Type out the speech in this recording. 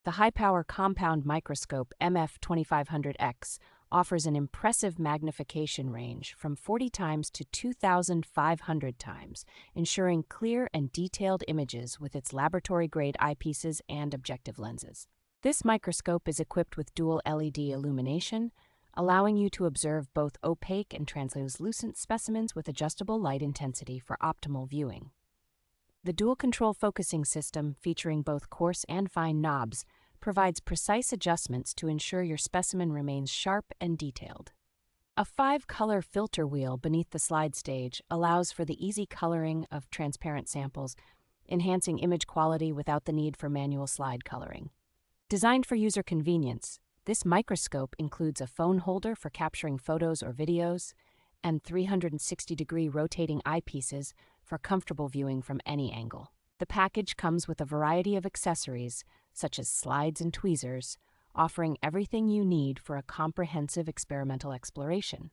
The High-Power Compound Microscope MF-2500X offers an impressive magnification range from 40 times to 2,500 times, ensuring clear and detailed images with its laboratory-grade eyepieces and objective lenses. This microscope is equipped with dual LED illumination, allowing you to observe both opaque and translucent specimens with adjustable light intensity for optimal viewing. The dual-control focusing system, featuring both coarse and fine knobs, provides precise adjustments to ensure your specimen remains sharp and detailed. A 5-color filter wheel beneath the slide stage allows for the easy coloring of transparent samples, enhancing image quality without the need for manual slide coloring. Designed for user convenience, this microscope includes a phone holder for capturing photos or videos, and 360-degree rotating eyepieces for comfortable viewing from any angle. The package comes with a variety of accessories, such as slides and tweezers, offering everything you need for a comprehensive experimental exploration.